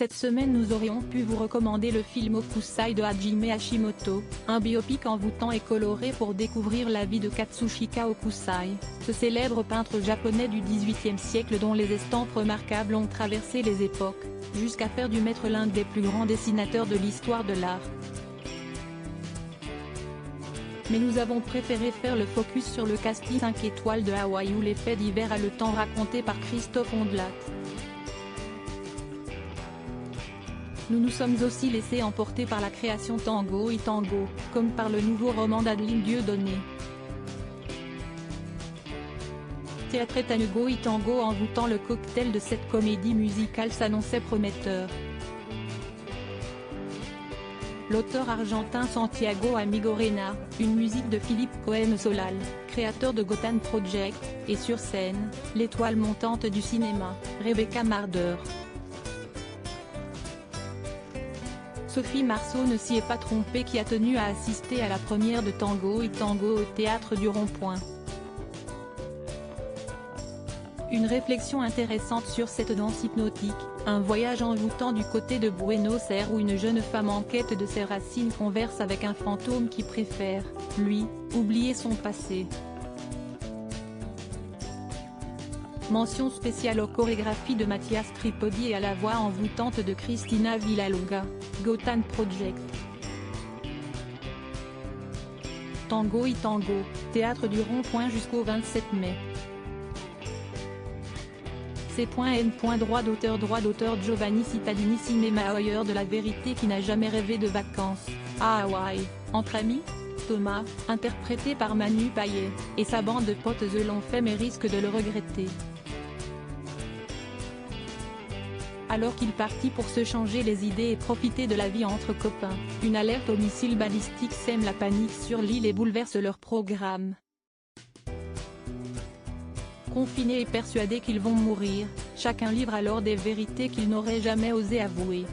Cette semaine nous aurions pu vous recommander le film Hokusai de Hajime Hashimoto, un biopic envoûtant et coloré pour découvrir la vie de Katsushika Hokusai, ce célèbre peintre japonais du XVIIIe siècle dont les estampes remarquables ont traversé les époques, jusqu'à faire du maître l'un des plus grands dessinateurs de l'histoire de l'art. Mais nous avons préféré faire le focus sur le casting 5 étoiles de Hawaï où les faits divers haletant racontés par Christophe Ondelat. Nous nous sommes aussi laissés emporter par la création Tango et Tango, comme par le nouveau roman d'Adeline Dieudonné. Théâtre Tango et Tango envoûtant, le cocktail de cette comédie musicale s'annonçait prometteur. L'auteur argentin Santiago Amigorena, une musique de Philippe Cohen Solal, créateur de Gotham Project, et sur scène, l'étoile montante du cinéma, Rebecca Marder. Sophie Marceau ne s'y est pas trompée qui a tenu à assister à la première de Tango et Tango au Théâtre du Rond-Point. Une réflexion intéressante sur cette danse hypnotique, un voyage envoûtant du côté de Buenos Aires où une jeune femme en quête de ses racines converse avec un fantôme qui préfère, lui, oublier son passé. Mention spéciale aux chorégraphies de Mathias Tripodi et à la voix envoûtante de Cristina Villalonga, Gotham Project. Tango et Tango, Théâtre du Rond-Point jusqu'au 27 mai. C.N. Droit d'auteur Giovanni Cittadini Cinéma ailleurs de la vérité qui n'a jamais rêvé de vacances, à Hawaï, entre amis. Thomas, interprété par Manu Payet, et sa bande de potes l'ont fait mais risque de le regretter. Alors qu'il partit pour se changer les idées et profiter de la vie entre copains, une alerte au missile balistique sème la panique sur l'île et bouleverse leur programme. Confinés et persuadés qu'ils vont mourir, chacun livre alors des vérités qu'ils n'auraient jamais osé avouer.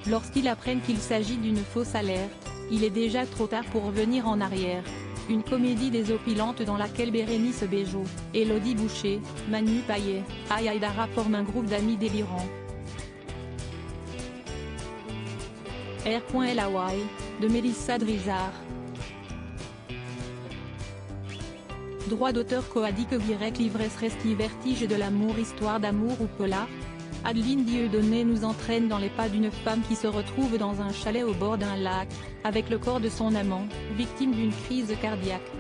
Lorsqu'ils apprennent qu'il s'agit d'une fausse alerte, il est déjà trop tard pour revenir en arrière. Une comédie désopilante dans laquelle Bérénice Bejo, Élodie Boucher, Manu Payet, Aya Aidara forment un groupe d'amis délirants. R.L. Hawaï, de Mélissa Drizard. Droit d'auteur Coadic Guirec l'ivresse resti vertige de l'amour, histoire d'amour ou polar. Adeline Dieudonné nous entraîne dans les pas d'une femme qui se retrouve dans un chalet au bord d'un lac, avec le corps de son amant, victime d'une crise cardiaque.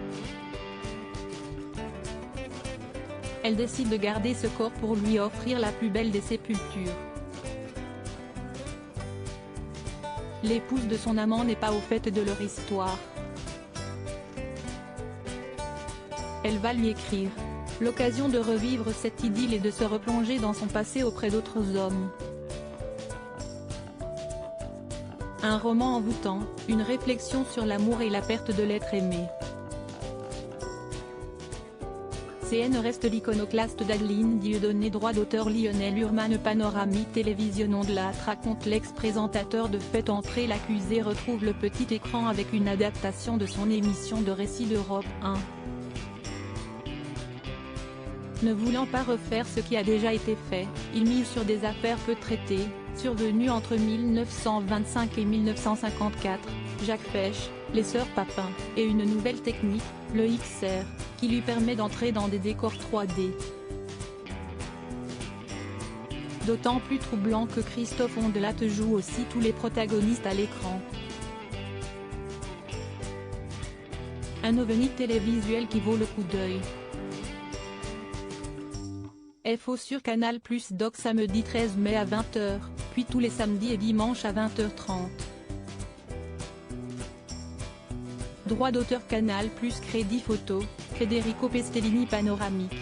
Elle décide de garder ce corps pour lui offrir la plus belle des sépultures. L'épouse de son amant n'est pas au fait de leur histoire. Elle va lui écrire. L'occasion de revivre cette idylle et de se replonger dans son passé auprès d'autres hommes. Un roman envoûtant, une réflexion sur l'amour et la perte de l'être aimé. CN reste l'iconoclaste d'Adeline Dieudonné. Droit d'auteur Lionel Urman. Panorami Télévision Ondelat raconte l'ex-présentateur de Faites entrer l'accusé retrouve le petit écran avec une adaptation de son émission de récit d'Europe 1. Ne voulant pas refaire ce qui a déjà été fait, il mise sur des affaires peu traitées, survenues entre 1925 et 1954, Jacques Fesch, les sœurs Papin, et une nouvelle technique, le XR, qui lui permet d'entrer dans des décors 3D. D'autant plus troublant que Christophe Ondelat joue aussi tous les protagonistes à l'écran. Un ovni télévisuel qui vaut le coup d'œil. FO sur Canal+ Doc samedi 13 mai à 20h, puis tous les samedis et dimanches à 20h30. Droit d'auteur Canal+ Crédit Photo, Federico Pestellini Panoramique.